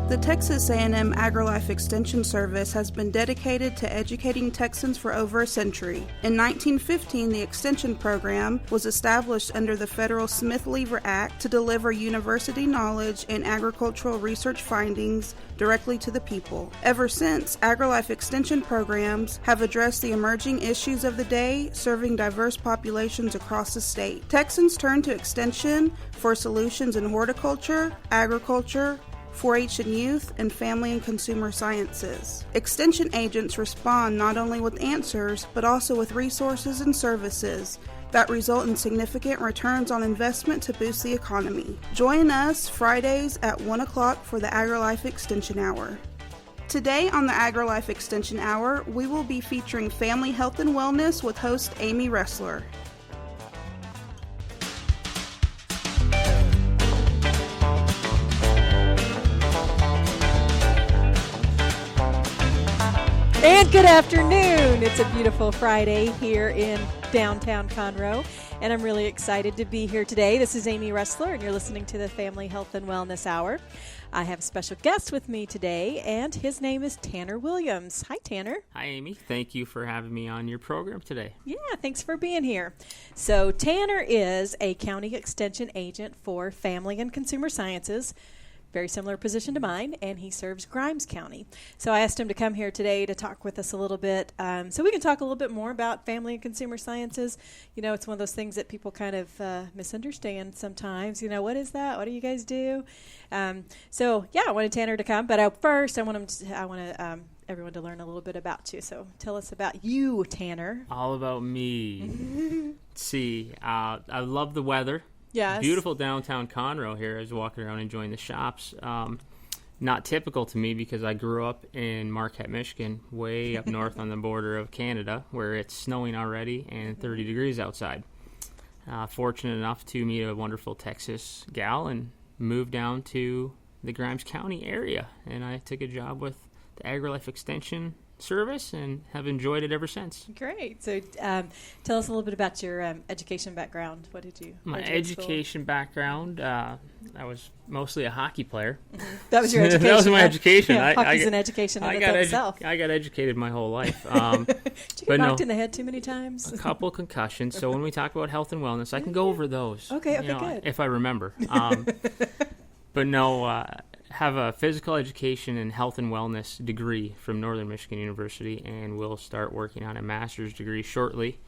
The Texas A&M AgriLife Extension service has been dedicated to educating Texans for over a century. In 1915, the Extension program was established under the federal Smith-Lever Act to deliver university knowledge and agricultural research findings directly to the people. Ever since, AgriLife Extension programs have addressed the emerging issues of the day, serving diverse populations across the state. Texans turn to Extension for solutions in horticulture, agriculture, 4-H and youth, and family and consumer sciences. Extension agents respond not only with answers, but also with resources and services that result in significant returns on investment to boost the economy. Join us Fridays at 1 o'clock for the AgriLife Extension Hour. Today on the AgriLife Extension Hour, we will be featuring family health and wellness with host Amy Ressler. And good afternoon. It's a beautiful Friday here in downtown Conroe, and I'm really excited to be here today. This is Amy Ressler, and you're listening to the Family Health and Wellness Hour. I have a special guest with me today, and his name is Tanner Williams. Hi, Tanner. Hi, Amy. Thank you for having me on your program today. Yeah, thanks for being here. So Tanner is a county extension agent for Family and Consumer Sciences, very similar position to mine, and he serves Grimes County. So I asked him to come here today to talk with us a little bit, so we can talk a little bit more about family and consumer sciences. You know, it's one of those things that people kind of misunderstand sometimes. You know, what is that? What do you guys do? So yeah, I wanted Tanner to come, but first I want everyone to learn a little bit about you. So tell us about you, Tanner. All about me. Let's see, I love the weather. Yes. Beautiful downtown Conroe here. I was walking around enjoying the shops. Not typical to me because I grew up in Marquette, Michigan, way up north on the border of Canada, where it's snowing already and 30 degrees outside. Fortunate enough to meet a wonderful Texas gal and move down to the Grimes County area. And I took a job with the AgriLife Extension service and have enjoyed it ever since. Great. So tell us a little bit about your education background. What did you My education background, I was mostly a hockey player. Mm-hmm. That was your education. That was my education. Yeah, hockey's an education in itself. I got educated my whole life. Did you get knocked in the head too many times? A couple concussions. So when we talk about health and wellness, I can go over those. Okay, good. If I remember. But no, have a physical education and health and wellness degree from Northern Michigan University, and will start working on a master's degree shortly,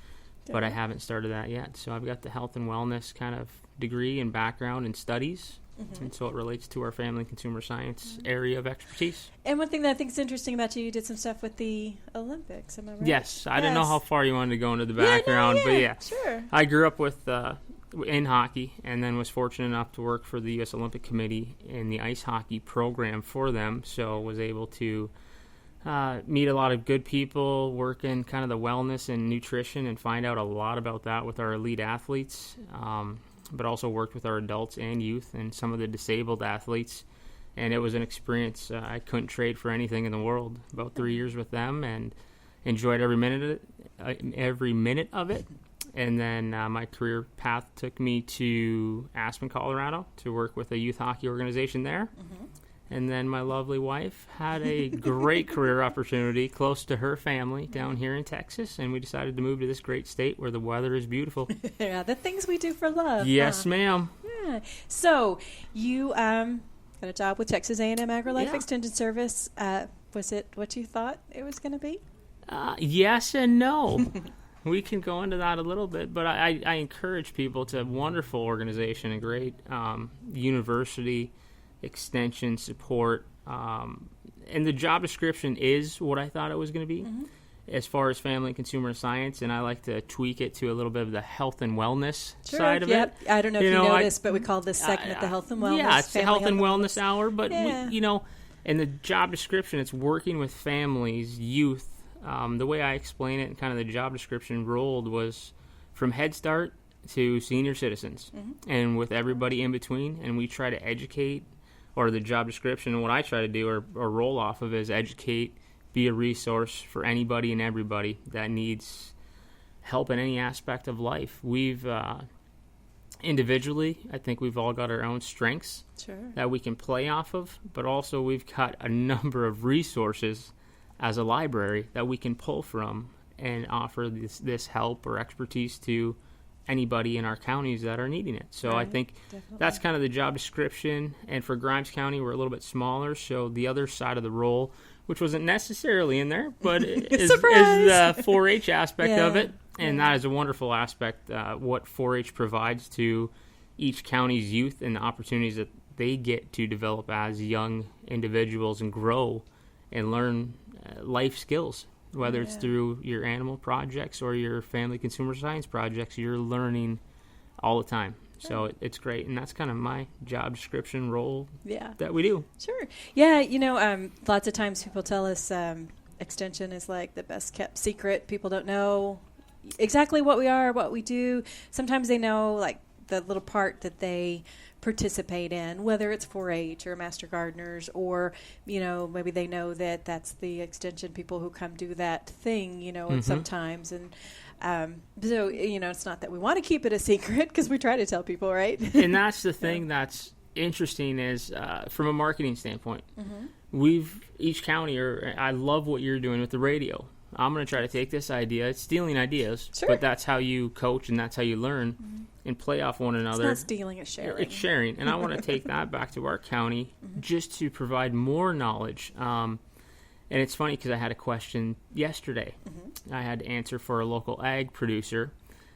but I haven't started that yet. So I've got the health and wellness kind of degree and background and studies, and so it relates to our family and consumer science area of expertise. And one thing that I think is interesting about you did some stuff with the Olympics, am I right? Yes, I didn't know how far you wanted to go into the background, but yeah. Sure. I grew up in hockey, and then was fortunate enough to work for the U.S. Olympic Committee in the ice hockey program for them, so was able to meet a lot of good people, work in kind of the wellness and nutrition, and find out a lot about that with our elite athletes, but also worked with our adults and youth and some of the disabled athletes, and it was an experience I couldn't trade for anything in the world. About 3 years with them, and enjoyed every minute of it. And then my career path took me to Aspen, Colorado, to work with a youth hockey organization there. Mm-hmm. And then my lovely wife had a great career opportunity close to her family down here in Texas, and we decided to move to this great state where the weather is beautiful. Yeah, the things we do for love. Yes, ma'am. Yeah. So you got a job with Texas A&M AgriLife Extension Service. Was it what you thought it was going to be? Yes and no. We can go into that a little bit, but I encourage people. It's a wonderful organization, a great university extension support, and the job description is what I thought it was going to be as far as family and consumer science, and I like to tweak it to a little bit of the health and wellness side of it. I don't know if you noticed, but we call this segment the health and wellness. Yeah, it's the health and wellness hour, but in the job description, it's working with families, youth. The way I explain it and kind of the job description rolled was from Head Start to senior citizens, and with everybody in between, and we try to educate, or the job description, and what I try to do or roll off of is educate, be a resource for anybody and everybody that needs help in any aspect of life. We've individually, I think we've all got our own strengths Sure. that we can play off of, but also we've got a number of resources as a library that we can pull from and offer this help or expertise to anybody in our counties that are needing it. So Right. I think Definitely. that's kind of the job description. And for Grimes County, we're a little bit smaller, so the other side of the role, which wasn't necessarily in there, but is the 4-H aspect of Yeah. it. And that is a wonderful aspect, what 4-H provides to each county's youth and the opportunities that they get to develop as young individuals and grow and learn life skills. Whether it's through your animal projects or your family consumer science projects, you're learning all the time. So it's great, and that's kind of my job description role that we do. Sure. Yeah, lots of times people tell us extension is like the best kept secret. People don't know exactly what we are, what we do. Sometimes they know like the little part that they participate in, whether it's 4-H or Master Gardeners, or maybe they know that that's the extension people who come do that thing, and sometimes, and so it's not that we want to keep it a secret, because we try to tell people, right? And that's the thing that's interesting is from a marketing standpoint, each county, or I love what you're doing with the radio. I'm going to try to take this idea. It's stealing ideas, but that's how you coach and that's how you learn and play off one another. It's not stealing, it's sharing. It's sharing. And I want to take that back to our county just to provide more knowledge. And it's funny because I had a question yesterday. I had to answer for a local ag producer,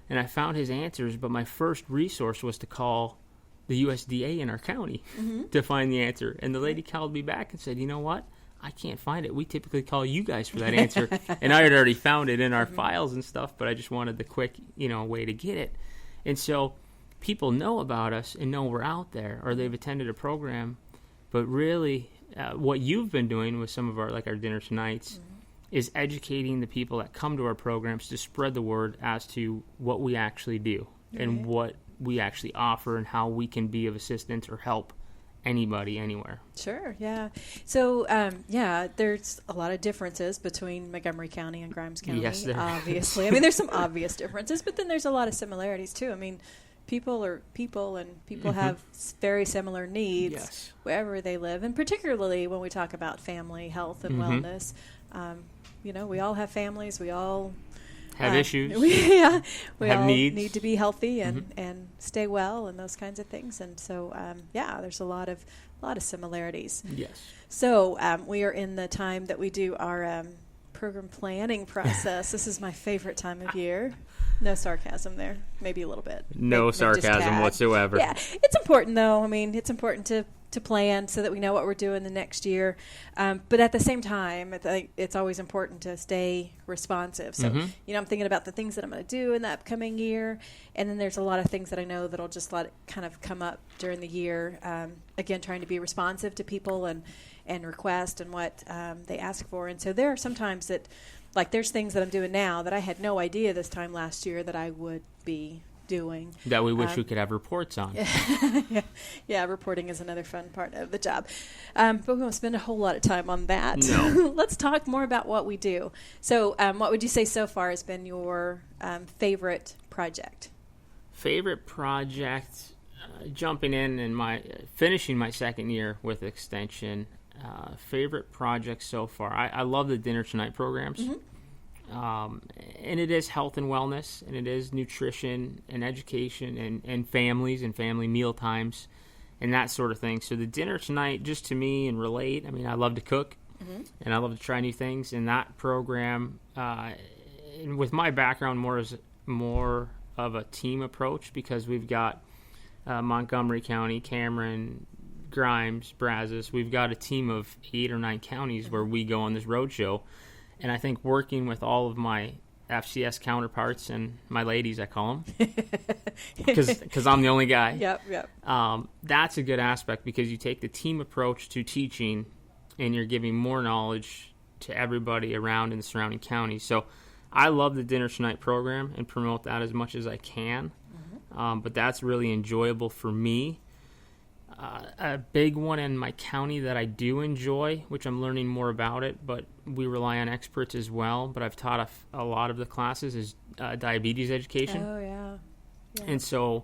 and I found his answers, but my first resource was to call the USDA in our county to find the answer. And the lady called me back and said, you know what? I can't find it. We typically call you guys for that answer. And I had already found it in our files and stuff, but I just wanted the quick, way to get it. And so people know about us and know we're out there, or they've attended a program. But really, what you've been doing with some of our dinner tonights is educating the people that come to our programs to spread the word as to what we actually do and what we actually offer and how we can be of assistance or help anybody anywhere. Sure, yeah. So, there's a lot of differences between Montgomery County and Grimes County. Yes, there obviously. I mean, there's some obvious differences, but then there's a lot of similarities too. I mean, people are people, and people have very similar needs wherever they live, and particularly when we talk about family health and wellness. We all have families. We all have issues. We have all needs. Need to be healthy and stay well and those kinds of things. And so, there's a lot of similarities. Yes. So we are in the time that we do our program planning process. This is my favorite time of year. No sarcasm there. Maybe a little bit. No maybe sarcasm whatsoever. Yeah. It's important, though. I mean, it's important to plan so that we know what we're doing the next year. But at the same time, it's always important to stay responsive. So, I'm thinking about the things that I'm going to do in the upcoming year. And then there's a lot of things that I know that'll just let it kind of come up during the year. Again, trying to be responsive to people and request and what they ask for. And so there are some times that, there's things that I'm doing now that I had no idea this time last year that I would be doing. That we wish we could have reports on. Yeah, reporting is another fun part of the job. But we won't spend a whole lot of time on that. No. Let's talk more about what we do. So what would you say so far has been your favorite project? Favorite project, jumping in and finishing my second year with Extension. Favorite project so far. I love the Dinner Tonight programs. And it is health and wellness, and it is nutrition and education and families and family meal times and that sort of thing. So the Dinner Tonight, just to me and relate, I mean, I love to cook and I love to try new things. And that program, and with my background, more of a team approach, because we've got Montgomery County, Cameron, Grimes, Brazos. We've got a team of 8 or 9 counties where we go on this road show. And I think working with all of my FCS counterparts and my ladies, I call them, because I'm the only guy. Yep. That's a good aspect, because you take the team approach to teaching and you're giving more knowledge to everybody around in the surrounding counties. So I love the Dinner Tonight program and promote that as much as I can. But that's really enjoyable for me. A big one in my county that I do enjoy, which I'm learning more about it, but we rely on experts as well, but I've taught a lot of the classes, is diabetes education. Oh, yeah. And so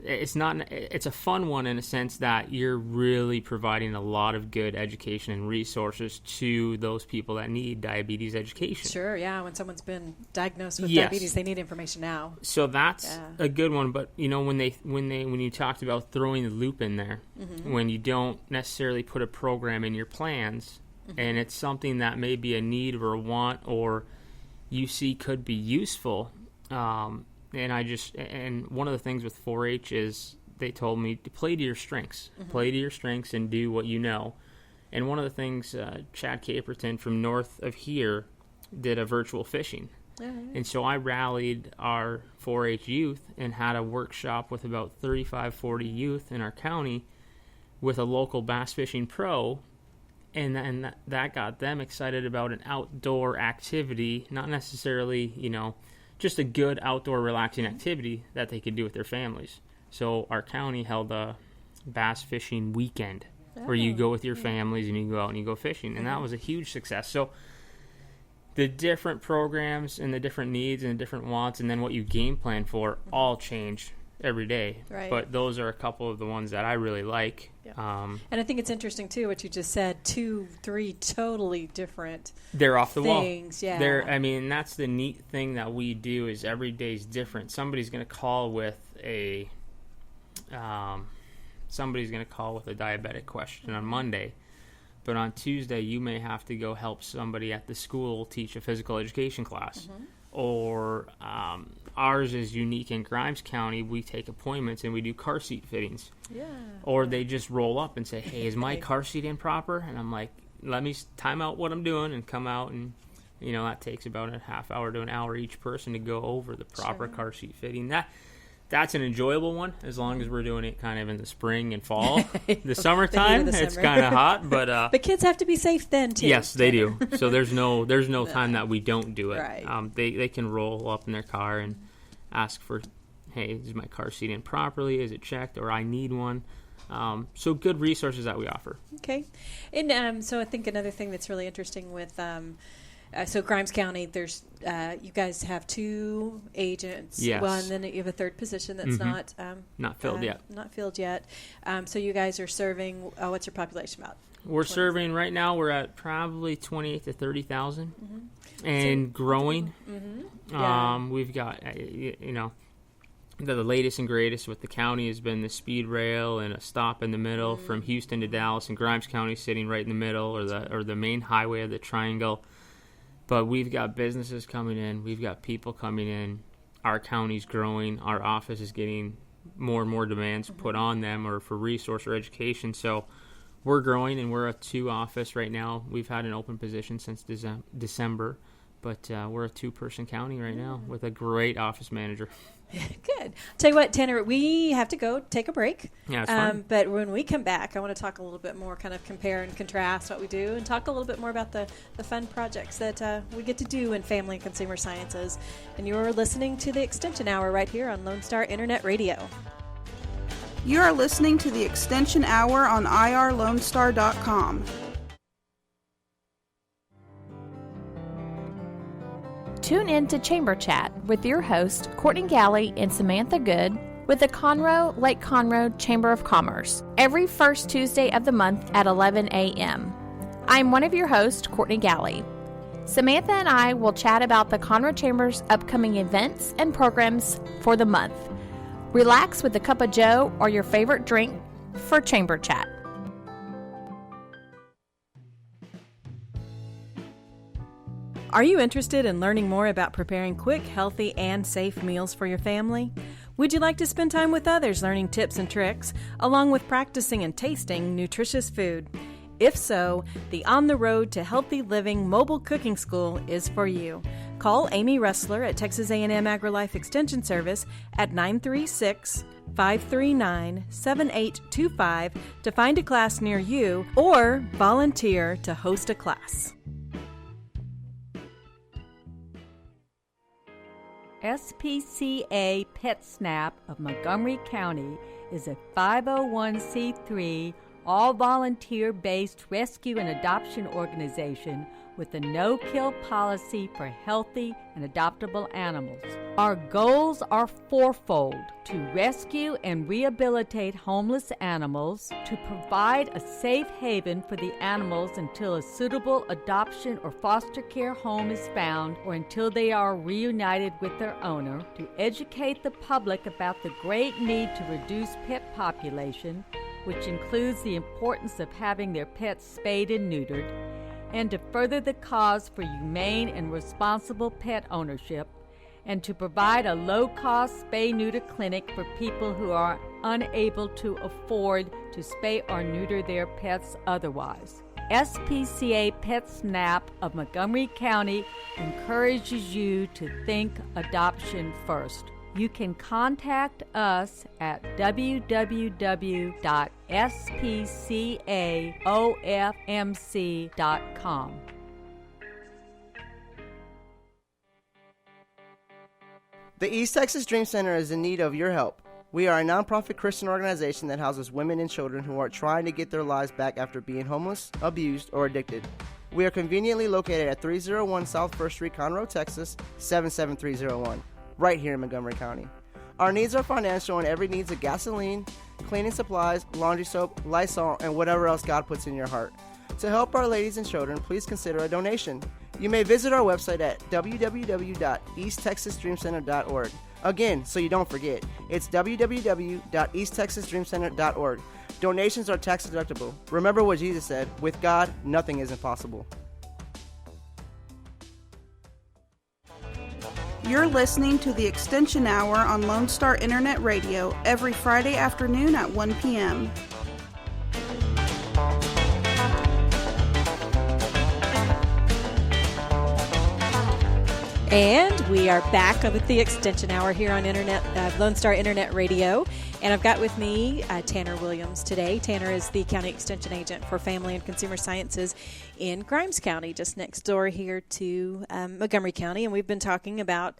it's a fun one in a sense that you're really providing a lot of good education and resources to those people that need diabetes education. Sure, yeah. When someone's been diagnosed with Yes. diabetes, they need information now. So that's a good one. But when you talked about throwing the loop in there, when you don't necessarily put a program in your plans, and it's something that may be a need or a want or you see could be useful. And one of the things with 4-H is they told me to play to your strengths. Play to your strengths and do what you know. And one of the things, Chad Caperton from north of here did a virtual fishing. And so I rallied our 4-H youth and had a workshop with about 35, 40 youth in our county with a local bass fishing pro. And then that got them excited about an outdoor activity, not necessarily, just a good outdoor relaxing activity that they could do with their families. So our county held a bass fishing weekend where you go with your families and you go out and you go fishing. And that was a huge success. So the different programs and the different needs and the different wants and then what you game plan for all change every day. Right. But those are a couple of the ones that I really like. Yeah. And I think it's interesting, too, what you just said, 2, 3 totally different They're off the things. wall. Yeah. That's the neat thing that we do is every day's different. Somebody's going to call with a diabetic question on Monday. But on Tuesday, you may have to go help somebody at the school teach a physical education class. Or ours is unique in Grimes County. We take appointments and we do car seat fittings. Yeah. Or they just roll up and say, hey, is my car seat improper? And I'm like, let me time out what I'm doing and come out. And, that takes about a half hour to an hour each person to go over the proper car seat fitting. That's an enjoyable one as long as we're doing it kind of in the spring and fall. The summertime, it's kind of hot. But kids have to be safe then, too. Yes, they do. So there's no time that we don't do it. Right. They can roll up in their car and ask for, hey, is my car seat in properly? Is it checked? Or I need one. So good resources that we offer. Okay. And so I think another thing that's really interesting with so Grimes County, there's you guys have 2 agents. Yes. Well, and then you have a third position that's not filled yet. Not filled yet. So you guys are serving. What's your population about? We're serving right now. We're at probably 28 to 30,000, and growing. Yeah. We've got the latest and greatest with the county has been the speed rail and a stop in the middle from Houston to Dallas, and Grimes County sitting right in the middle, or the main highway of the triangle. But we've got businesses coming in. We've got people coming in. Our county's growing. Our office is getting more and more demands put on them or for resource or education. So we're growing, and we're a 2 office right now. We've had an open position since December, but we're a 2-person county right now with a great office manager. Good. Tell you what, Tanner, we have to go take a break. Yeah, it's fine. But when we come back, I want to talk a little bit more, kind of compare and contrast what we do, and talk a little bit more about the fun projects that we get to do in family and consumer sciences. And you're listening to the Extension Hour right here on Lone Star Internet Radio. You are listening to the Extension Hour on irlonestar.com. Tune in to Chamber Chat with your host, Courtney Galley and Samantha Good, with the Conroe Lake Conroe Chamber of Commerce, every first Tuesday of the month at 11 a.m. I'm one of your hosts, Courtney Galley. Samantha and I will chat about the Conroe Chamber's upcoming events and programs for the month. Relax with a cup of joe or your favorite drink for Chamber Chat. Are you interested in learning more about preparing quick, healthy, and safe meals for your family? Would you like to spend time with others learning tips and tricks, along with practicing and tasting nutritious food? If so, the On the Road to Healthy Living Mobile Cooking School is for you. Call Amy Ressler at Texas A&M AgriLife Extension Service at 936-539-7825 to find a class near you or volunteer to host a class. SPCA PetSnap of Montgomery County is a 501c3 all-volunteer-based rescue and adoption organization with a no-kill policy for healthy and adoptable animals. Our goals are fourfold: to rescue and rehabilitate homeless animals, to provide a safe haven for the animals until a suitable adoption or foster care home is found or until they are reunited with their owner, to educate the public about the great need to reduce pet population, which includes the importance of having their pets spayed and neutered, and to further the cause for humane and responsible pet ownership, and to provide a low-cost spay-neuter clinic for people who are unable to afford to spay or neuter their pets otherwise. SPCA PetSnap of Montgomery County encourages you to think adoption first. You can contact us at www.spcaofmc.com. The East Texas Dream Center is in need of your help. We are a nonprofit Christian organization that houses women and children who are trying to get their lives back after being homeless, abused, or addicted. We are conveniently located at 301 South 1st Street, Conroe, Texas, 77301, right here in Montgomery County. Our needs are financial and every needs of gasoline, cleaning supplies, laundry soap, Lysol, and whatever else God puts in your heart. To help our ladies and children, please consider a donation. You may visit our website at www.easttexasdreamcenter.org. Again, so you don't forget, it's www.easttexasdreamcenter.org. Donations are tax deductible. Remember what Jesus said, with God, nothing is impossible. You're listening to the Extension Hour on Lone Star Internet Radio every Friday afternoon at 1 p.m. And we are back with the Extension Hour here on Lone Star Internet Radio. And I've got with me Tanner Williams today. Tanner is the County Extension Agent for Family and Consumer Sciences in Grimes County, just next door here to Montgomery County. And we've been talking about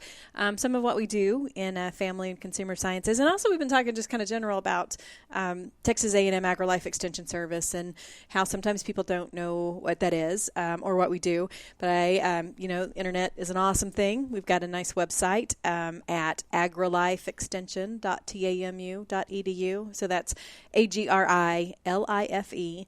some of what we do in Family and Consumer Sciences. And also we've been talking just kind of general about Texas A&M AgriLife Extension Service and how sometimes people don't know what that is or what we do. But internet is an awesome thing. We've got a nice website at agrilifeextension.tamu.edu. So that's AgriLifeExtension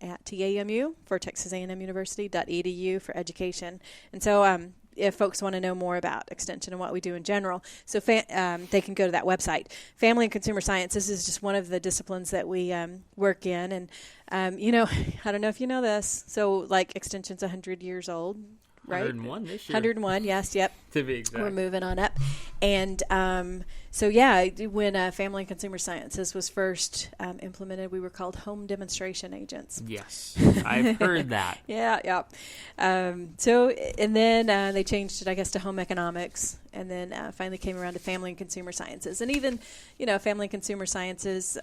at TAMU for Texas A&M University.edu for education. And so if folks want to know more about extension and what we do in general, so they can go to that website. Family and Consumer Sciences is just one of the disciplines that we work in. And, I don't know if you know this. So, like, extension's 100 years old. Right? 101 this year. 101, yes, yep. To be exact. We're moving on up. And when Family and Consumer Sciences was first implemented, we were called home demonstration agents. Yes, I've heard that. Yeah. And then they changed it, I guess, to home economics, and then finally came around to Family and Consumer Sciences. And even, Family and Consumer Sciences,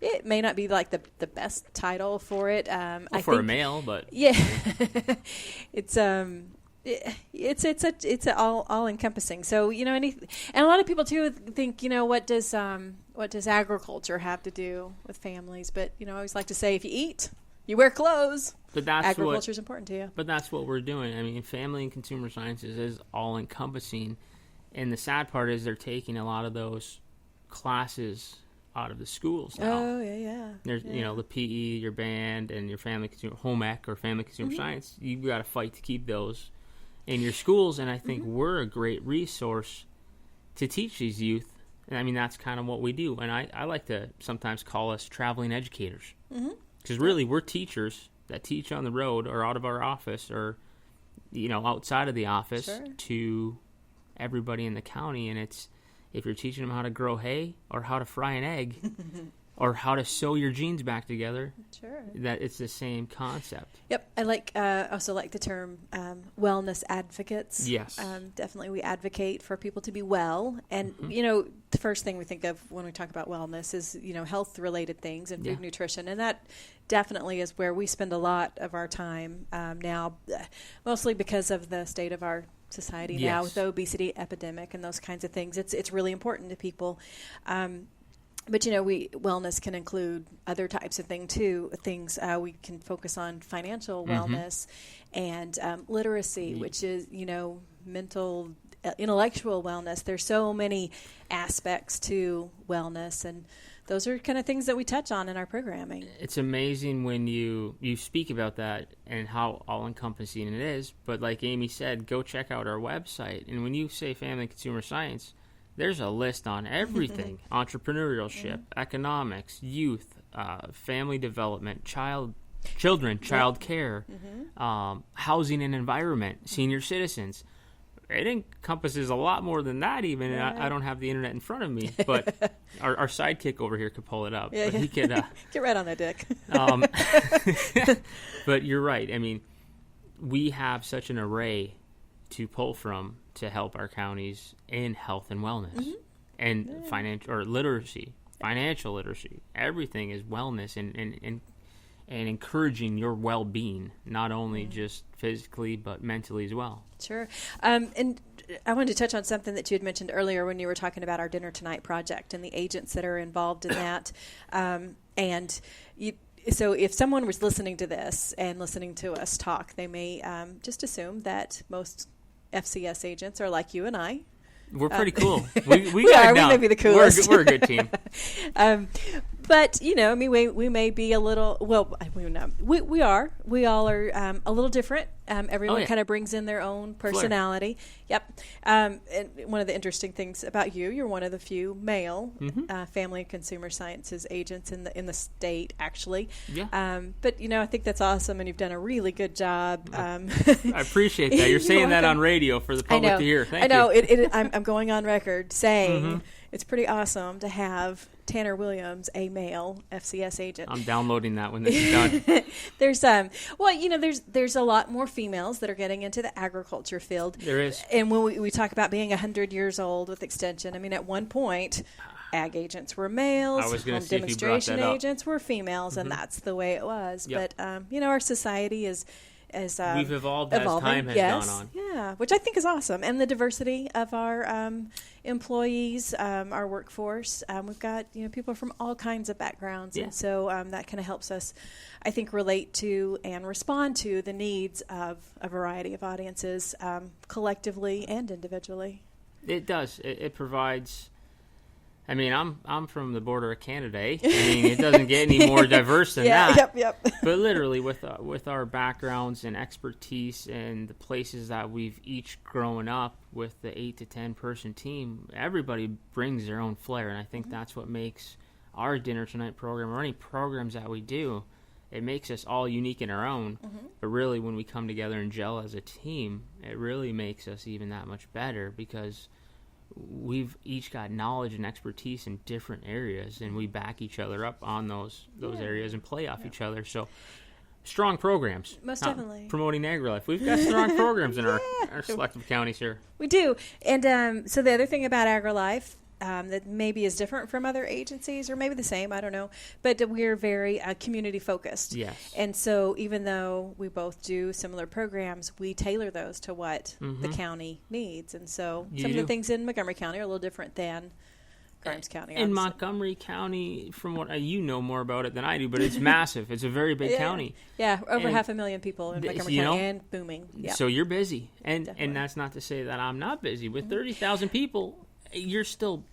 it may not be like the best title for it. I think, a male, but yeah, it's all encompassing. So and a lot of people too think what does agriculture have to do with families? But I always like to say, if you eat, you wear clothes. But agriculture is important to you. But that's what we're doing. I mean, Family and Consumer Sciences is all encompassing, and the sad part is they're taking a lot of those classes out of the schools now. Oh, yeah. There's, the PE, your band, and your family consumer home ec or family consumer science. You've got to fight to keep those in your schools, and I think we're a great resource to teach these youth. And I mean, that's kind of what we do. And I like to sometimes call us traveling educators, because really we're teachers that teach on the road or out of our office or outside of the office to everybody in the county. And it's, if you're teaching them how to grow hay or how to fry an egg or how to sew your jeans back together, that it's the same concept. Yep. I also like the term wellness advocates. Yes. Definitely we advocate for people to be well. And, the first thing we think of when we talk about wellness is, health-related things and food nutrition. And that definitely is where we spend a lot of our time now, mostly because of the state of our society now with the obesity epidemic and those kinds of things. It's really important to people. But, wellness can include other types of things, too. We can focus on financial wellness and literacy, which is, mental, intellectual wellness. There's so many aspects to wellness, and those are kind of things that we touch on in our programming. It's amazing when you speak about that and how all-encompassing it is. But like Amy said, go check out our website. And when you say family and consumer science, there's a list on everything: entrepreneurship, economics, youth, family development, children, child care, housing and environment, senior citizens. It encompasses a lot more than that even, and I don't have the internet in front of me, but our sidekick over here could pull it up. But he could get right on that, Dick. But you're right. I mean, we have such an array to pull from to help our counties in health and wellness and financial literacy. Everything is wellness and encouraging your well-being, not only just physically but mentally as well. Sure. And I wanted to touch on something that you had mentioned earlier when you were talking about our Dinner Tonight project and the agents that are involved in that. So if someone was listening to this and listening to us talk, they may just assume that most FCS agents are like you and I. We're pretty cool. We are. We may be the coolest. We're a good team. But, we may be a little, we are. We all are a little different. Everyone kind of brings in their own personality. Flair. Yep. And one of the interesting things about you're one of the few male family and consumer sciences agents in the state, actually. Yeah. But, I think that's awesome, and you've done a really good job. I appreciate that. You're saying that on radio for the public to hear. Thank you. I know. I'm going on record saying it's pretty awesome to have Tanner Williams, a male FCS agent. I'm downloading that when this is done. There's a lot more females that are getting into the agriculture field. There is. And when we talk about being 100 years old with Extension, at one point, ag agents were males, home demonstration agents were females, and that's the way it was. Yep. But, our society is we've evolved as time has gone on. Yeah, which I think is awesome. And the diversity of our employees, our workforce. We've got people from all kinds of backgrounds, and so that kind of helps us, I think, relate to and respond to the needs of a variety of audiences, collectively and individually. It does. It provides. I'm from the border of Canada. It doesn't get any more diverse than that. Yep. But literally, with our backgrounds and expertise and the places that we've each grown up with the 8 to 10 person team, everybody brings their own flair, and I think that's what makes our Dinner Tonight program, or any programs that we do, it makes us all unique in our own. But really, when we come together and gel as a team, it really makes us even that much better, because we've each got knowledge and expertise in different areas, and we back each other up on those areas and play off each other. So strong programs. Most definitely. Promoting AgriLife. We've got strong programs in our selective counties here. We do. And so the other thing about AgriLife that maybe is different from other agencies, or maybe the same, I don't know, but we're very community focused. Yes. And so even though we both do similar programs, we tailor those to what the county needs. And so some of the things in Montgomery County are a little different than Grimes County. In Montgomery County, from what you know more about it than I do, but it's massive. It's a very big county. Yeah, over 500,000 people in Montgomery County, and booming. Yep. So you're busy, and that's not to say that I'm not busy. With 30,000 people, you're still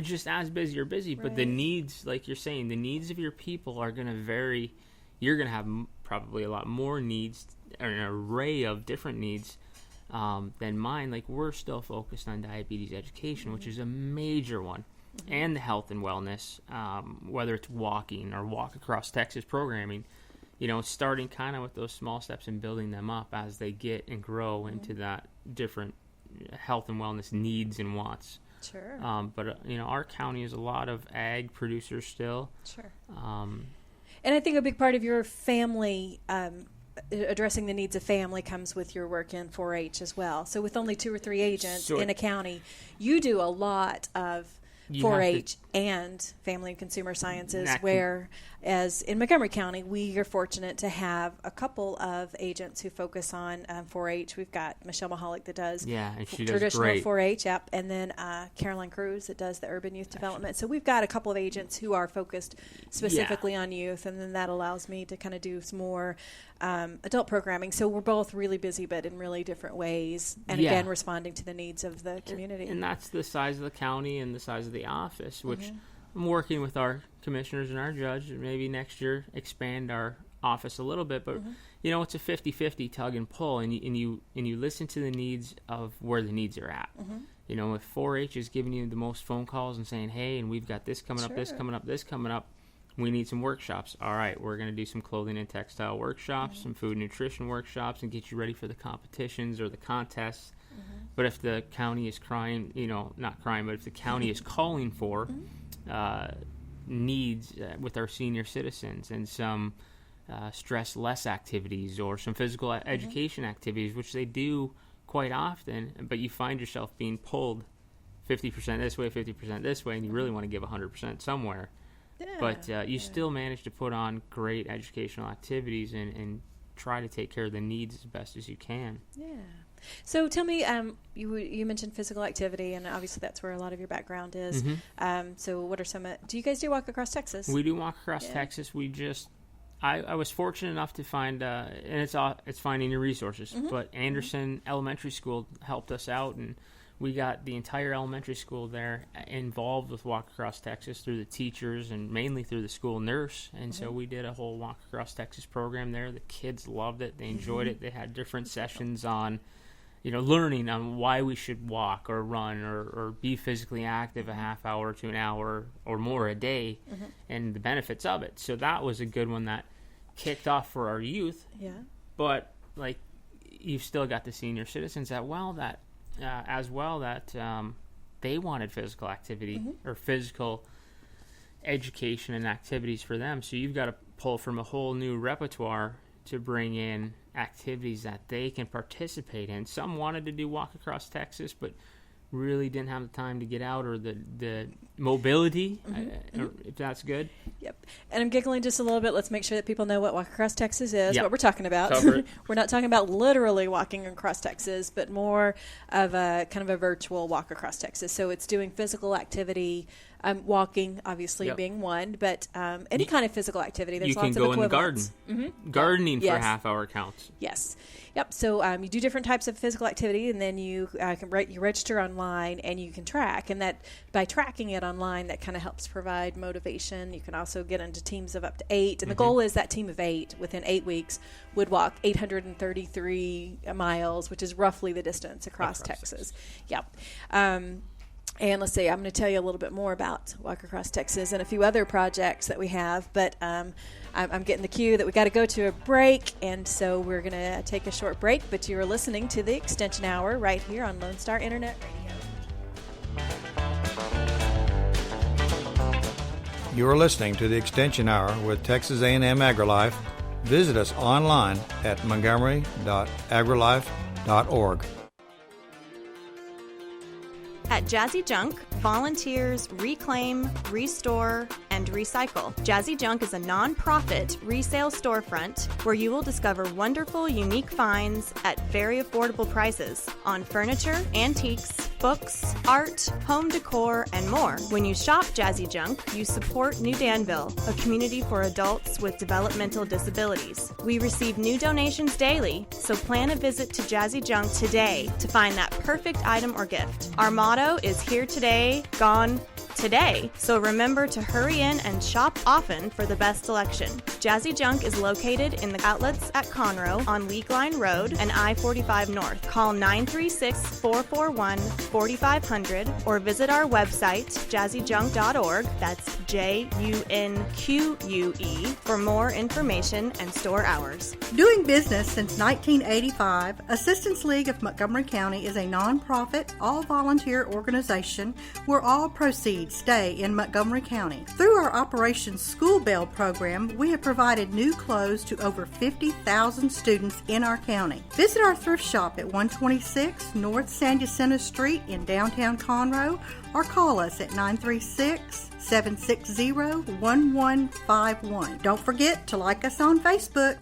just as busy or busy, but the needs, like you're saying, the needs of your people are going to vary. You're going to have probably a lot more needs, or an array of different needs than mine. Like, we're still focused on diabetes education, which is a major one, and the health and wellness, whether it's walking or Walk Across Texas programming, starting kind of with those small steps and building them up as they get and grow into that different health and wellness needs and wants. Sure. But our county is a lot of ag producers still. Sure. And I think a big part of your family, addressing the needs of family, comes with your work in 4-H as well. So with only 2 or 3 agents in a county, you do a lot of 4-H and family and consumer sciences, where as in Montgomery County, we are fortunate to have a couple of agents who focus on 4-H. We've got Michelle Mahalik that does and she does traditional great. 4-H, and then Caroline Cruz that does the urban youth development. So we've got a couple of agents who are focused specifically on youth, and then that allows me to kind of do some more adult programming. So we're both really busy, but in really different ways, and again, responding to the needs of the community. And that's the size of the county and the size of the office, which I'm working with our commissioners and our judge, and maybe next year expand our office a little bit. But it's a 50-50 tug and pull, and you listen to the needs of where the needs are at. If 4-H is giving you the most phone calls and saying, hey, and we've got this coming up, this coming up, this coming up, we need some workshops. All right, we're going to do some clothing and textile workshops, some food and nutrition workshops, and get you ready for the competitions or the contests. But if the county is crying, not crying, but if the county is calling for needs with our senior citizens and some stress less activities or some physical education activities, which they do quite often, but you find yourself being pulled 50% this way, 50% this way, and you really want to give 100% somewhere. But you still manage to put on great educational activities and try to take care of the needs as best as you can. Yeah. So tell me, you mentioned physical activity, and obviously that's where a lot of your background is. So what are some? Do you guys do Walk Across Texas? We do Walk Across Texas. We just, I was fortunate enough to find, and it's finding your resources. But Anderson Elementary School helped us out, and we got the entire elementary school there involved with Walk Across Texas through the teachers and mainly through the school nurse. And so we did a whole Walk Across Texas program there. The kids loved it. They enjoyed it. They had different sessions on, learning on why we should walk or run or be physically active a half hour to an hour or more a day and the benefits of it. So that was a good one that kicked off for our youth. Yeah. But, you've still got the senior citizens as well that they wanted physical activity or physical education and activities for them. So you've got to pull from a whole new repertoire to bring in activities that they can participate in. Some wanted to do Walk Across Texas, but really didn't have the time to get out or the mobility, if that's good. Yep. And I'm giggling just a little bit. Let's make sure that people know what Walk Across Texas is, what we're talking about. We're not talking about literally walking across Texas, but more of a kind of a virtual walk across Texas. So it's doing physical activity, walking obviously being one, but any kind of physical activity. There's lots of equivalents. You can go in the garden. Gardening for a half hour counts. Yes. Yep. So you do different types of physical activity, and then you you register online, and you can track. And that by tracking it online, that kind of helps provide motivation. You can also get into teams of up to 8, and the goal is that team of 8 within 8 weeks would walk 833 miles, which is roughly the distance across Texas. Yep. And let's see, I'm going to tell you a little bit more about Walk Across Texas and a few other projects that we have, but I'm getting the cue that we got to go to a break, and so we're going to take a short break, but you are listening to the Extension Hour right here on Lone Star Internet Radio. You are listening to the Extension Hour with Texas A&M AgriLife. Visit us online at montgomery.agrilife.org. At Jazzy Junk, volunteers reclaim, restore, and recycle. Jazzy Junk is a non-profit resale storefront where you will discover wonderful, unique finds at very affordable prices on furniture, antiques, books, art, home decor, and more. When you shop Jazzy Junk, you support New Danville, a community for adults with developmental disabilities. We receive new donations daily, so plan a visit to Jazzy Junk today to find that perfect item or gift. Our motto is here today, gone today. So remember to hurry in and shop often for the best selection. Jazzy Junk is located in the outlets at Conroe on League Line Road and I-45 North. Call 936-441-4500 or visit our website, jazzyjunk.org. That's JUNQUE for more information and store hours. Doing business since 1985, Assistance League of Montgomery County is a nonprofit, all-volunteer organization where all proceeds needs stay in Montgomery County. Through our Operation School Bell program, we have provided new clothes to over 50,000 students in our county. Visit our thrift shop at 126 North San Jacinto Street in downtown Conroe or call us at 936-760-1151. Don't forget to like us on Facebook.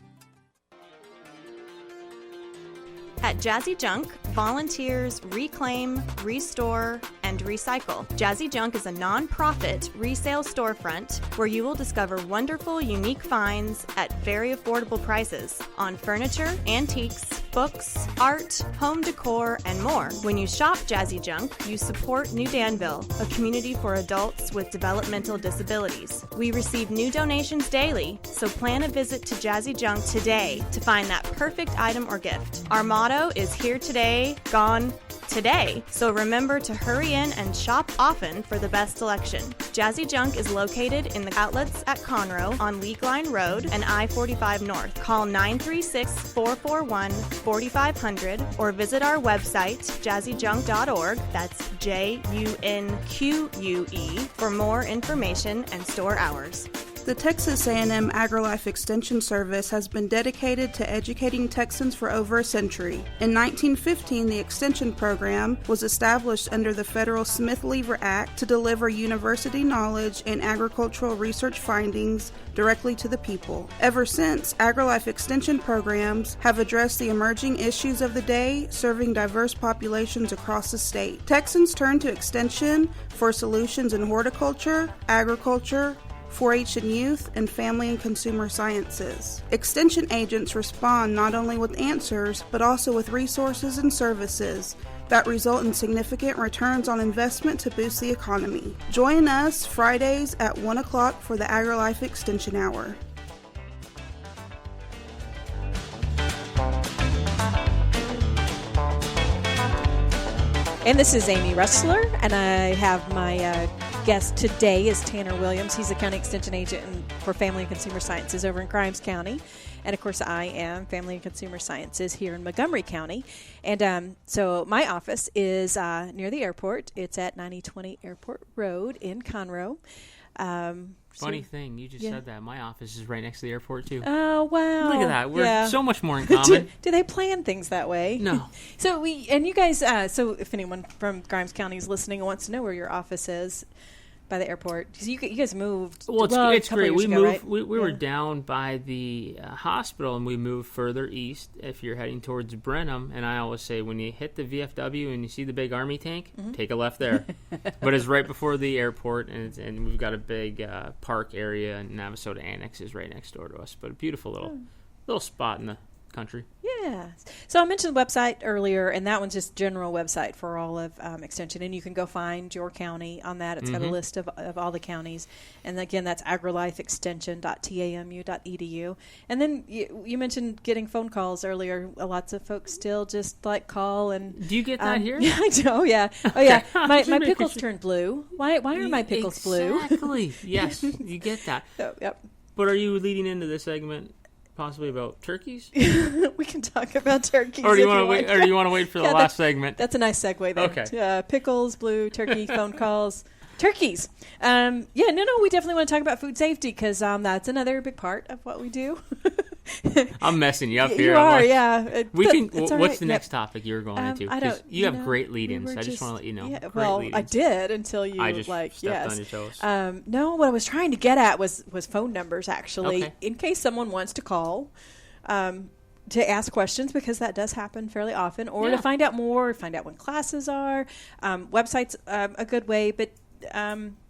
At Jazzy Junk, volunteers reclaim, restore, and recycle. Jazzy Junk is a non-profit resale storefront where you will discover wonderful, unique finds at very affordable prices on furniture, antiques, books, art, home decor, and more. When you shop Jazzy Junk, you support New Danville, a community for adults with developmental disabilities. We receive new donations daily, so plan a visit to Jazzy Junk today to find that perfect item or gift. Our motto is here today, gone today. So remember to hurry in and shop often for the best selection. Jazzy Junk is located in the outlets at Conroe on League Line Road and I-45 North. Call 936-441-4500 or visit our website, jazzyjunk.org. That's JUNQUE for more information and store hours. The Texas A&M AgriLife Extension Service has been dedicated to educating Texans for over a century. In 1915, the Extension program was established under the federal Smith-Lever Act to deliver university knowledge and agricultural research findings directly to the people. Ever since, AgriLife Extension programs have addressed the emerging issues of the day, serving diverse populations across the state. Texans turn to Extension for solutions in horticulture, agriculture, 4-H and youth, and family and consumer sciences. Extension agents respond not only with answers, but also with resources and services that result in significant returns on investment to boost the economy. Join us Fridays at 1 o'clock for the AgriLife Extension Hour. And this is Amy Ressler, and I have my guest today is Tanner Williams. He's a county extension agent for Family and Consumer Sciences over in Grimes County. And, of course, I am Family and Consumer Sciences here in Montgomery County. And so my office is near the airport. It's at 9020 Airport Road in Conroe. Funny thing, you just said that. My office is right next to the airport, too. Oh, wow. Look at that. We're so much more in common. Do they plan things that way? No. So you guys, so if anyone from Grimes County is listening and wants to know where your office is by the airport, because you guys moved. Well, it's great. We moved. Right? We were down by the hospital, and we moved further east. If you're heading towards Brenham, and I always say when you hit the VFW and you see the big Army tank, take a left there. But it's right before the airport, and we've got a big park area, and Navasota Annex is right next door to us. But a beautiful little spot in the country. Yeah. So I mentioned the website earlier, and that one's just general website for all of Extension, and you can go find your county on that. It's got a list of all the counties, and again, that's agrilifeextension.tamu.edu. And then you mentioned getting phone calls earlier. Lots of folks still just like call and. Do you get that here? Yeah, I do. Oh yeah. Oh yeah. My pickles turned blue. Why are my pickles blue? Exactly. Yes, you get that. So, yep. But are you leading into this segment? Possibly about turkeys? We can talk about turkeys. Or do you want to wait? Or do you want to wait for the last segment? That's a nice segue there. Okay. Pickles, blue, turkey, phone calls, turkeys. We definitely want to talk about food safety because that's another big part of what we do. I'm messing you up here. You are, yeah. We can. What's right. the next topic you're going into? Because you have great lead-ins. I just want to let you know. Yeah, well, I did until you I just stepped on your toes. No, what I was trying to get at was phone numbers actually, in case someone wants to call. To ask questions, because that does happen fairly often, or to find out more, find out when classes are. Website's a good way, but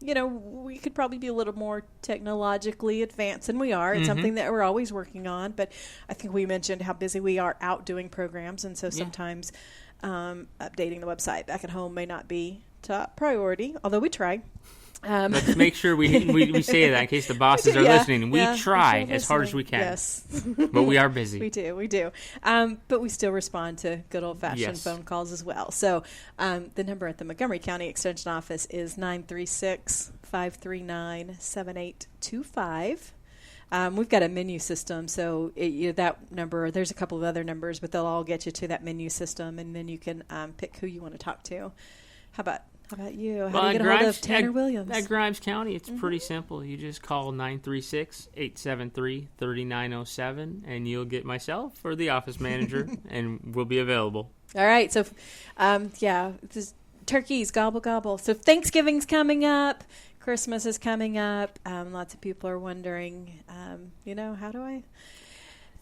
we could probably be a little more technologically advanced than we are. It's something that we're always working on, but I think we mentioned how busy we are out doing programs, and so sometimes updating the website back at home may not be top priority, although we try. Let's make sure we say that in case the bosses are listening. We try as hard as we can. Yes. But we are busy. We do. But we still respond to good old-fashioned phone calls as well. So the number at the Montgomery County Extension Office is 936-539-7825. We've got a menu system, so that number, there's a couple of other numbers, but they'll all get you to that menu system, and then you can pick who you want to talk to. How about How about you? How do you get a hold of Tanner Williams? At Grimes County, it's pretty simple. You just call 936-873-3907, and you'll get myself or the office manager, and we'll be available. All right. So, this turkeys, gobble, gobble. So Thanksgiving's coming up. Christmas is coming up. Lots of people are wondering, how do I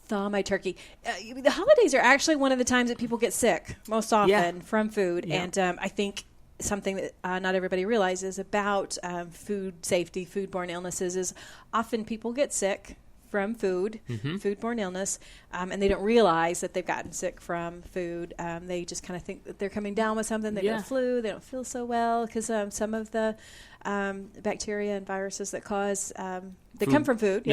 thaw my turkey? The holidays are actually one of the times that people get sick most often from food. Yeah. And I think something that not everybody realizes about food safety, foodborne illnesses, is often people get sick from food, foodborne illness, and they don't realize that they've gotten sick from food. They just kind of think that they're coming down with something. They got a flu. They don't feel so well because some of the bacteria and viruses that cause they come from food.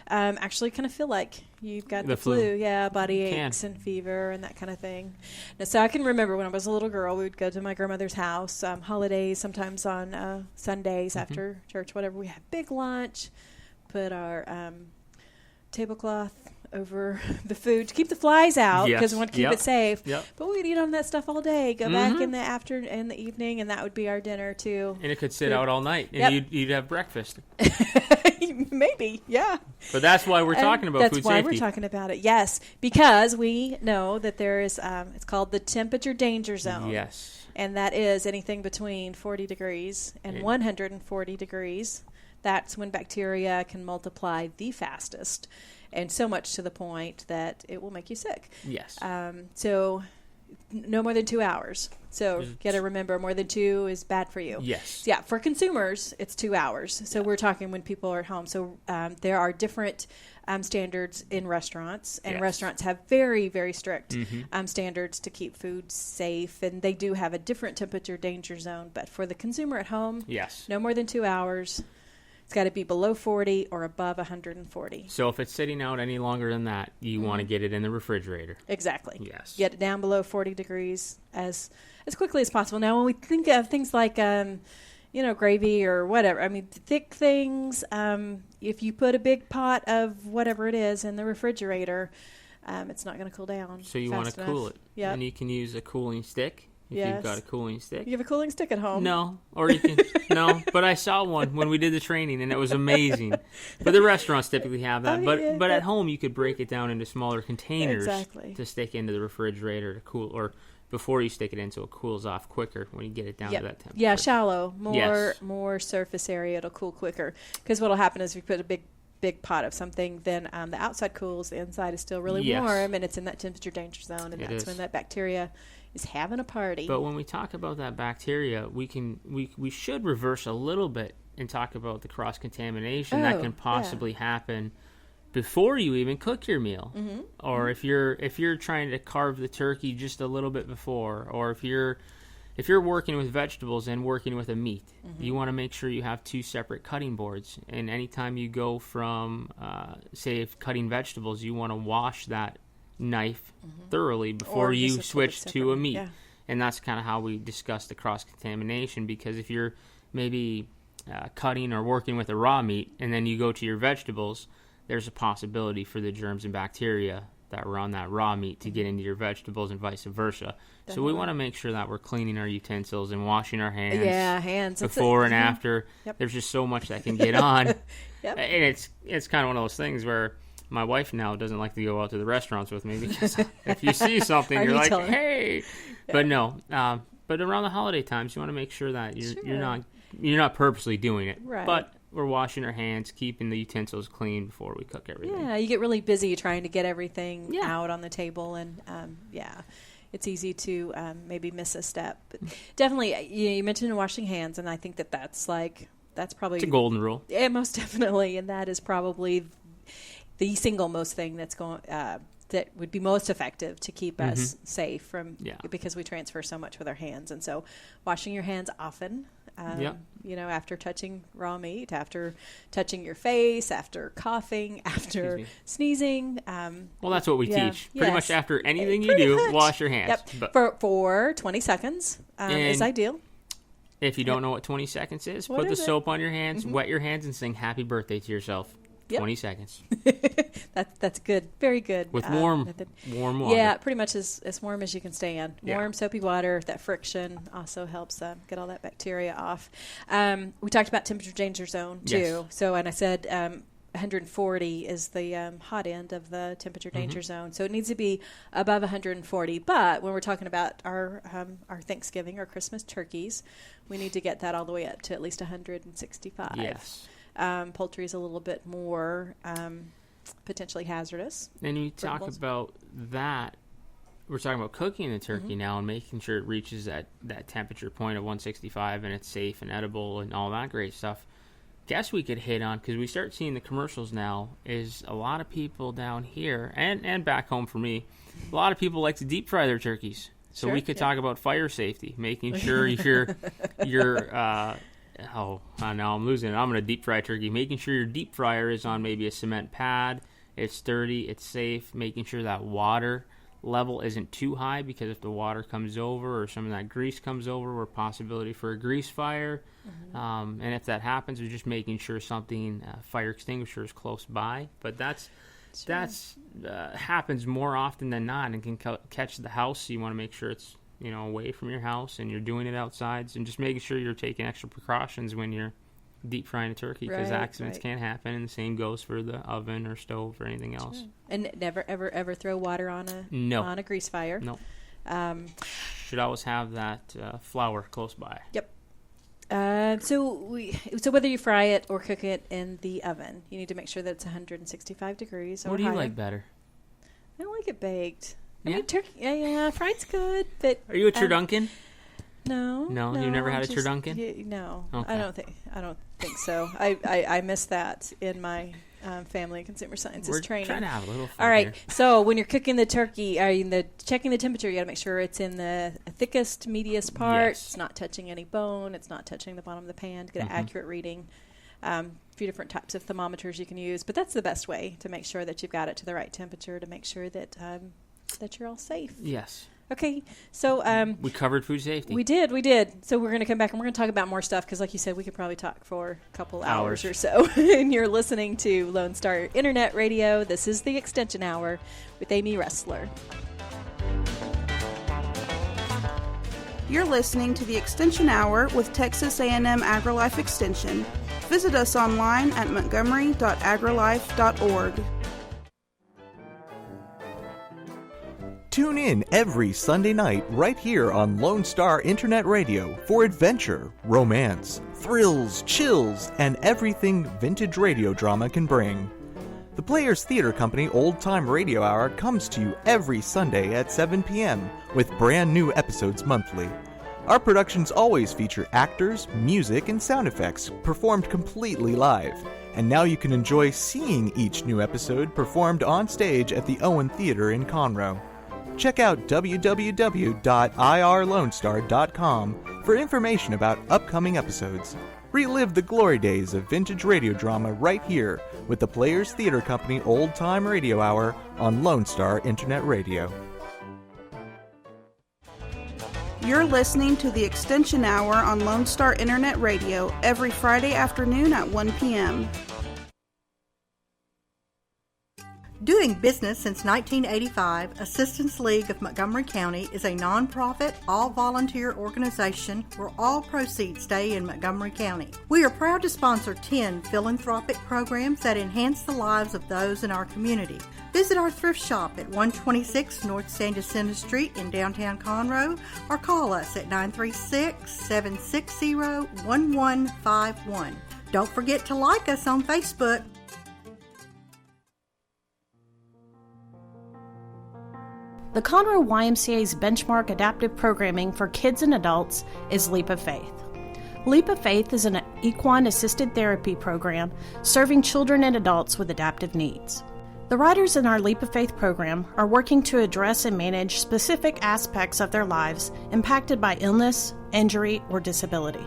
Actually kind of feel like you've got the flu. Body aches and fever and that kind of thing. Now, so I can remember when I was a little girl, we would go to my grandmother's house, holidays, sometimes on Sundays after church, whatever. We had big lunch, put our tablecloth over the food to keep the flies out because we want to keep it safe. But we'd eat on that stuff all day. Go back in the evening, and that would be our dinner too. And it could sit out all night, and you'd have breakfast. Maybe, yeah. But that's why we're talking about food safety. That's why we're talking about it. Yes, because we know that there is. It's called the temperature danger zone. Yes, and that is anything between 40 degrees and 140 degrees. That's when bacteria can multiply the fastest, and so much to the point that it will make you sick. Yes. So no more than 2 hours. So got to remember, more than 2 is bad for you. Yes. Yeah, for consumers, it's 2 hours. So we're talking when people are at home. So there are different standards in restaurants, and restaurants have very, very strict standards to keep food safe, and they do have a different temperature danger zone. But for the consumer at home, no more than 2 hours. It's got to be below 40 or above 140. So if it's sitting out any longer than that, you want to get it in the refrigerator. Exactly. Yes. Get it down below 40 degrees as quickly as possible. Now, when we think of things like, gravy or whatever, I mean, thick things, if you put a big pot of whatever it is in the refrigerator, it's not going to cool down. So you want to cool it. Yeah. And you can use a cooling stick. If you've got a cooling stick. You have a cooling stick at home? No. Or you can, no. But I saw one when we did the training, and it was amazing. But the restaurants typically have that. But at home, you could break it down into smaller containers to stick into the refrigerator to cool, or before you stick it in so it cools off quicker when you get it down to that temperature. Yeah, shallow. More surface area. It'll cool quicker. Because what will happen is if you put a big pot of something, then the outside cools, the inside is still really warm, and it's in that temperature danger zone, and that's when that bacteria is having a party. But when we talk about that bacteria, we should reverse a little bit and talk about the cross-contamination that can possibly happen before you even cook your meal. Or if you're trying to carve the turkey just a little bit before, or if you're working with vegetables and working with a meat, you want to make sure you have 2 separate cutting boards. And anytime you go from, say, if cutting vegetables, you want to wash that knife thoroughly before you switch to a meat. And that's kind of how we discuss the cross-contamination, because if you're maybe cutting or working with a raw meat and then you go to your vegetables, there's a possibility for the germs and bacteria that were on that raw meat to get into your vegetables and vice versa. So we want to make sure that we're cleaning our utensils and washing our hands before and after. There's just so much that can get on. And it's kind of one of those things where my wife now doesn't like to go out to the restaurants with me, because if you see something, you're like, hey. But no. But around the holiday times, you want to make sure that you're not purposely doing it. Right. But we're washing our hands, keeping the utensils clean before we cook everything. Yeah, you get really busy trying to get everything out on the table, and it's easy to maybe miss a step. But definitely, you mentioned washing hands, and I think that's probably it's a golden rule. Yeah, most definitely, and that is probably the single most thing that's going that would be most effective to keep us safe from because we transfer so much with our hands. And so washing your hands often, after touching raw meat, after touching your face, after coughing, after sneezing. Well, that's what we teach. Pretty much after anything you do, wash your hands. Yep. But for 20 seconds is ideal. If you don't know what 20 seconds is, put the soap on your hands, wet your hands, and sing happy birthday to yourself. Yep. 20 seconds. That's good. Very good. With warm water. Yeah, pretty much as warm as you can stand. Yeah. Warm, soapy water. That friction also helps get all that bacteria off. We talked about temperature danger zone, too. Yes. So, and I said 140 is the hot end of the temperature danger zone. So it needs to be above 140. But when we're talking about our Thanksgiving or Christmas turkeys, we need to get that all the way up to at least 165. Yes. Poultry is a little bit more potentially hazardous. And you talk about that. We're talking about cooking the turkey now and making sure it reaches that temperature point of 165 and it's safe and edible and all that great stuff. Guess we could hit on, because we start seeing the commercials now, is a lot of people down here and back home for me, a lot of people like to deep fry their turkeys. So we could talk about fire safety, making sure you're now I'm losing it. I'm going to deep fry turkey. Making sure your deep fryer is on maybe a cement pad. It's sturdy. It's safe. Making sure that water level isn't too high, because if the water comes over or some of that grease comes over, we're a possibility for a grease fire. And if that happens, we're just making sure something, fire extinguisher is close by. But that's happens more often than not and can catch the house. So you want to make sure it's away from your house and you're doing it outside, and just making sure you're taking extra precautions when you're deep frying a turkey, because accidents can happen, and the same goes for the oven or stove or anything else. Right. And never ever throw water on a grease fire. No. Should always have that flour close by. Yep. So whether you fry it or cook it in the oven, you need to make sure that it's 165 degrees or What do you higher. like better? I like it baked. Yeah? I mean, turkey. Yeah, fried's good, but Are you a turducken? No. No, you've never had a turducken? No, Okay. I don't think so. I missed that in my family and consumer sciences training. We're trying to have a little fun All right. here. So when you're cooking the turkey, checking the temperature, you got to make sure it's in the thickest, meatiest part. Yes. It's not touching any bone. It's not touching the bottom of the pan to get an accurate reading. A few different types of thermometers you can use, but that's the best way to make sure that you've got it to the right temperature to make sure that that you're all safe. Yes. Okay, so We covered food safety. we did. So we're going to come back and we're going to talk about more stuff, because like you said, we could probably talk for a couple hours or so. And you're listening to Lone Star Internet Radio. This is the Extension Hour with Amy Ressler. You're listening to the Extension Hour with Texas A&M AgriLife Extension. Visit us online at montgomery.agrilife.org. Tune in every Sunday night right here on Lone Star Internet Radio for adventure, romance, thrills, chills, and everything vintage radio drama can bring. The Players Theater Company Old Time Radio Hour comes to you every Sunday at 7 p.m. with brand new episodes monthly. Our productions always feature actors, music, and sound effects performed completely live. And now you can enjoy seeing each new episode performed on stage at the Owen Theater in Conroe. Check out www.irlonestar.com for information about upcoming episodes. Relive the glory days of vintage radio drama right here with the Players Theater Company Old Time Radio Hour on Lone Star Internet Radio. You're listening to the Extension Hour on Lone Star Internet Radio every Friday afternoon at 1 p.m. Doing business since 1985, Assistance League of Montgomery County is a nonprofit, all-volunteer organization where all proceeds stay in Montgomery County. We are proud to sponsor 10 philanthropic programs that enhance the lives of those in our community. Visit our thrift shop at 126 North San Jacinto Street in downtown Conroe, or call us at 936-760-1151. Don't forget to like us on Facebook. The Conroe YMCA's benchmark adaptive programming for kids and adults is Leap of Faith. Leap of Faith is an equine-assisted therapy program serving children and adults with adaptive needs. The riders in our Leap of Faith program are working to address and manage specific aspects of their lives impacted by illness, injury, or disability.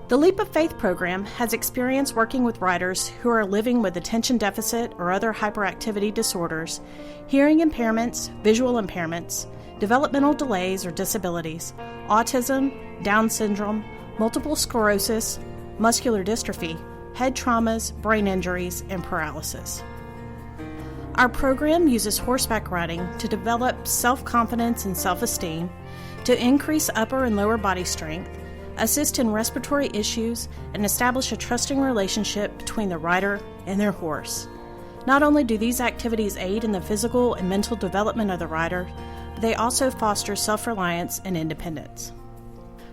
The Leap of Faith program has experience working with riders who are living with attention deficit or other hyperactivity disorders, hearing impairments, visual impairments, developmental delays or disabilities, autism, Down syndrome, multiple sclerosis, muscular dystrophy, head traumas, brain injuries, and paralysis. Our program uses horseback riding to develop self-confidence and self-esteem, to increase upper and lower body strength, assist in respiratory issues, and establish a trusting relationship between the rider and their horse. Not only do these activities aid in the physical and mental development of the rider, but they also foster self-reliance and independence.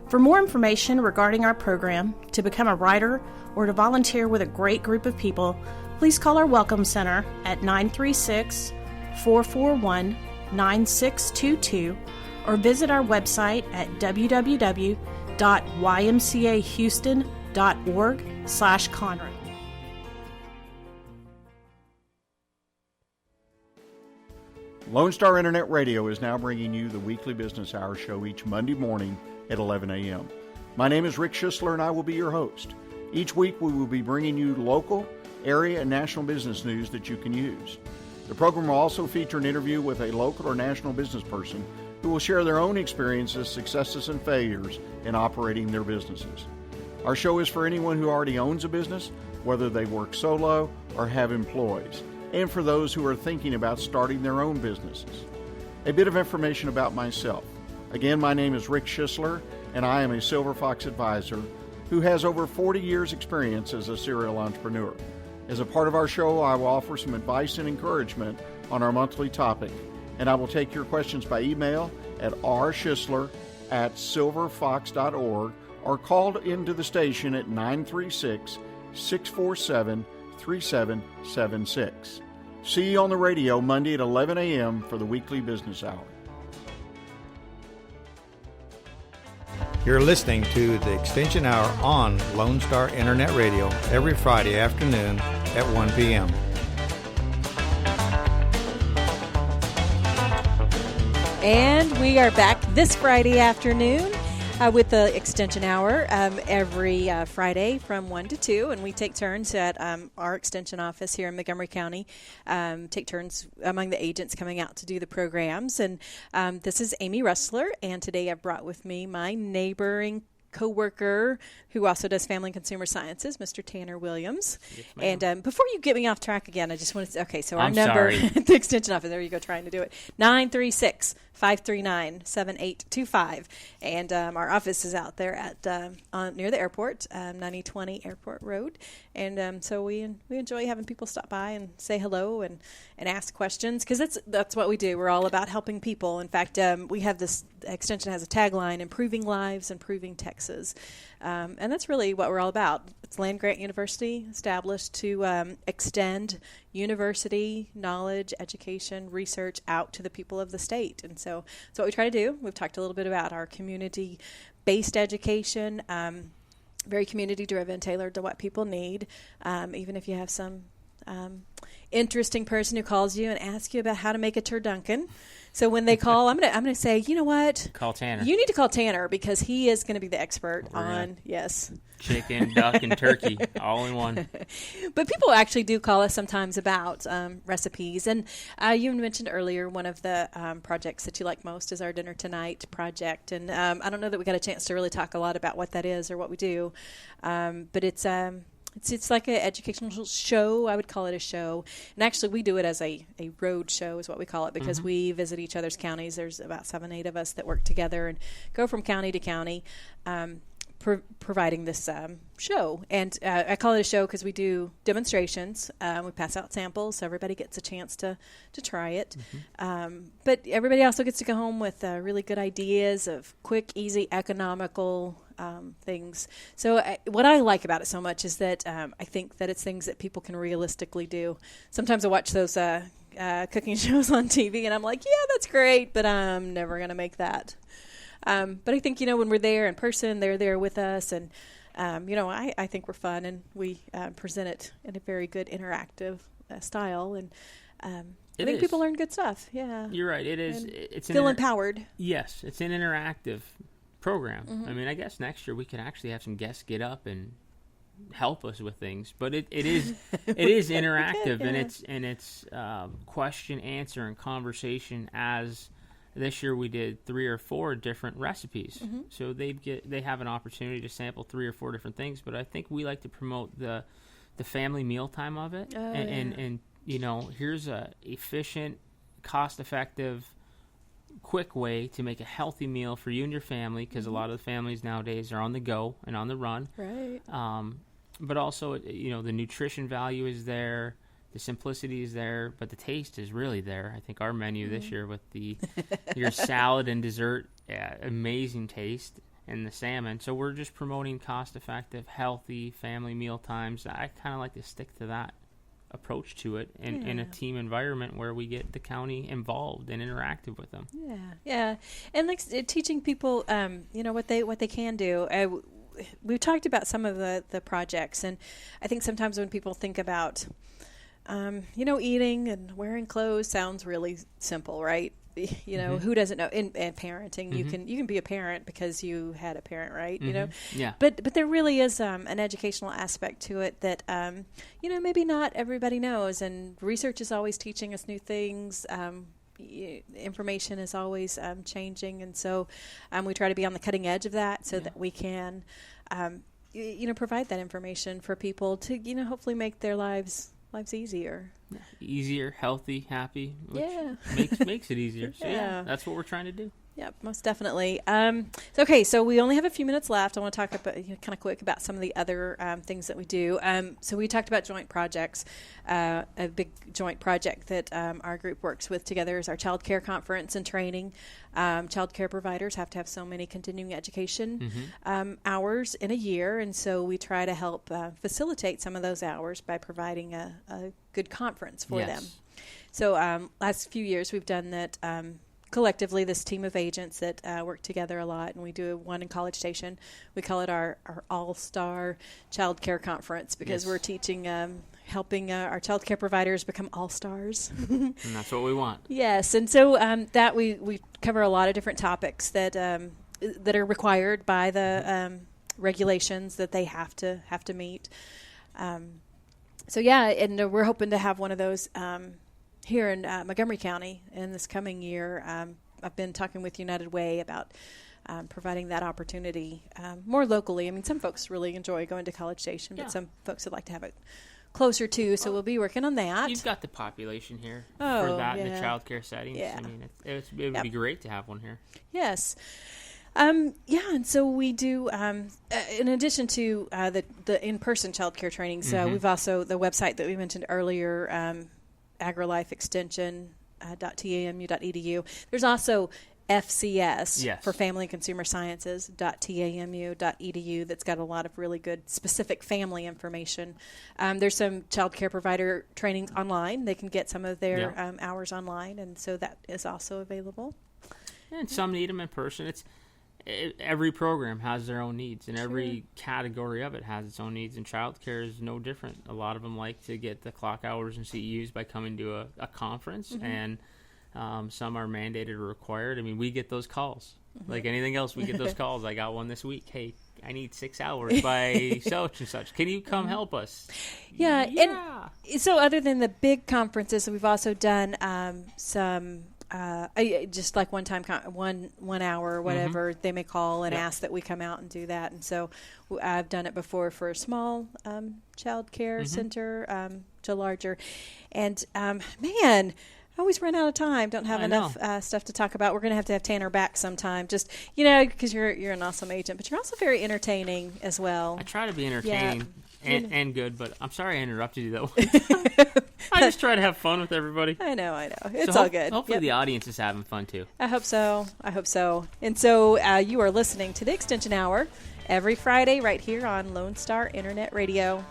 For more information regarding our program, to become a rider, or to volunteer with a great group of people, please call our Welcome Center at 936-441-9622 or visit our website at www.ymcahouston.org/Conroe. Lone Star Internet Radio is now bringing you the weekly business hour show each Monday morning at 11 a.m. My name is Rick Schisler, and I will be your host. Each week we will be bringing you local, area, and national business news that you can use. The program will also feature an interview with a local or national business person who will share their own experiences, successes, and failures in operating their businesses. Our show is for anyone who already owns a business, whether they work solo or have employees, and for those who are thinking about starting their own businesses. A bit of information about myself. Again, my name is Rick Schisler, and I am a Silver Fox advisor who has over 40 years' experience as a serial entrepreneur. As a part of our show, I will offer some advice and encouragement on our monthly topic, and I will take your questions by email at rschisler@silverfox.org or call into the station at 936-647-3776. See you on the radio Monday at 11 a.m. for the weekly business hour. You're listening to the Extension Hour on Lone Star Internet Radio every Friday afternoon at 1 p.m. And we are back this Friday afternoon with the Extension Hour every Friday from 1 to 2. And we take turns at our Extension office here in Montgomery County, take turns among the agents coming out to do the programs. And this is Amy Ressler, and today I've brought with me my neighboring co-worker who also does family and consumer sciences, Mr. Tanner Williams. Yes, and before you get me off track again, I just want to say, so our number at the Extension office, there you go, trying to do it, 936-539-7825. And our office is out there at near the airport, 9020 Airport Road. And so we enjoy having people stop by and say hello and ask questions, because that's what we do. We're all about helping people. In fact, we have this Extension has a tagline, improving lives, improving Texas. And that's really what we're all about. It's Land Grant University, established to extend university knowledge, education, research out to the people of the state. And so that's what we try to do. We've talked a little bit about our community-based education, very community-driven, tailored to what people need. Even if you have some interesting person who calls you and asks you about how to make a turducken. So when they call, I'm gonna say, you know what? Call Tanner. You need to call Tanner, because he is going to be the expert on, yes, chicken, duck, and turkey, all in one. But people actually do call us sometimes about recipes. And you mentioned earlier one of the projects that you like most is our Dinner Tonight project. And I don't know that we got a chance to really talk a lot about what that is or what we do, but it's like an educational show. I would call it a show. And actually, we do it as a road show is what we call it, because we visit each other's counties. There's about 7-8 of us that work together and go from county to county, providing this show. And I call it a show because we do demonstrations. We pass out samples, so everybody gets a chance to try it. But everybody also gets to go home with really good ideas of quick, easy, economical things. So what I like about it so much is that I think that it's things that people can realistically do. Sometimes I watch those cooking shows on TV, and I'm like, yeah, that's great, but I'm never going to make that. But I think, when we're there in person, they're there with us, and, I think we're fun, and we present it in a very good interactive style, and I think people learn good stuff. Yeah. You're right. It is. It's feel empowered. Yes. It's an interactive program. I mean, I guess next year we could actually have some guests get up and help us with things, but it is interactive, and it's question, answer, and conversation. As this year we did 3 or 4 different recipes, so they have an opportunity to sample 3 or 4 different things. But I think we like to promote the the family mealtime of it. And you know, here's a efficient, cost-effective, quick way to make a healthy meal for you and your family, because a lot of the families nowadays are on the go and on the run. Right. But also, you know, the nutrition value is there, the simplicity is there, but the taste is really there. I think our menu this year with your salad and dessert, amazing taste, and the salmon. So we're just promoting cost-effective, healthy family meal times. I kind of like to stick to that approach to it in a team environment where we get the county involved and interactive with them. Yeah, and like teaching people, you know, what they can do. We've talked about some of the projects, and I think sometimes when people think about, you know, eating and wearing clothes sounds really simple, right? You know, who doesn't know? And parenting, you can be a parent because you had a parent, right? You know, But there really is an educational aspect to it that you know, maybe not everybody knows. And research is always teaching us new things. Information is always changing, and so we try to be on the cutting edge of that, so that we can, you know, provide that information for people to, you know, hopefully make their lives easier. Easier, healthy, happy, which makes it easier. So that's what we're trying to do. Yep, most definitely. So we only have a few minutes left. I want to talk about, kind of quick about some of the other things that we do. So we talked about joint projects. A big joint project that our group works with together is our child care conference and training. Child care providers have to have so many continuing education hours in a year, and so we try to help facilitate some of those hours by providing a good conference for them. So last few years we've done that collectively, this team of agents that work together a lot, and we do one in College Station. We call it our all-star child care conference because we're teaching, helping our child care providers become all-stars. And that's what we want. Yes, and so that we cover a lot of different topics that are required by the regulations that they have to meet. So and we're hoping to have one of those here in Montgomery County in this coming year. I've been talking with United Way about providing that opportunity more locally. I mean, some folks really enjoy going to College Station, but some folks would like to have it closer too, so we'll be working on that. You've got the population here for that in the child care settings. I mean, it would be great to have one here. Yes. And so we do, in addition to the in-person child care trainings, we've also, the website that we mentioned earlier, AgriLife Extension .tamu.edu. There's also FCS for Family and Consumer Sciences .tamu.edu that's got a lot of really good specific family information. There's some child care provider trainings online. They can get some of their hours online, and so that is also available. And some need them in person. Every program has their own needs, and every category of it has its own needs, and child care is no different. A lot of them like to get the clock hours and CEUs by coming to a conference, and some are mandated or required. I mean, we get those calls. Like anything else, we get those calls. I got one this week. Hey, I need 6 hours by such and such. Can you come help us? Yeah. And so other than the big conferences, we've also done some just like one time, 1 hour or whatever, they may call and ask that we come out and do that. And so I've done it before for a small child care center to larger. And man, I always run out of time. Don't have enough stuff to talk about. We're going to have Tanner back sometime. Just, because you're an awesome agent, but you're also very entertaining as well. I try to be entertaining and good, but I'm sorry I interrupted you that one time. I just try to have fun with everybody. I know. It's all good. Hopefully the audience is having fun too. I hope so. And so you are listening to the Extension Hour every Friday right here on Lone Star Internet Radio.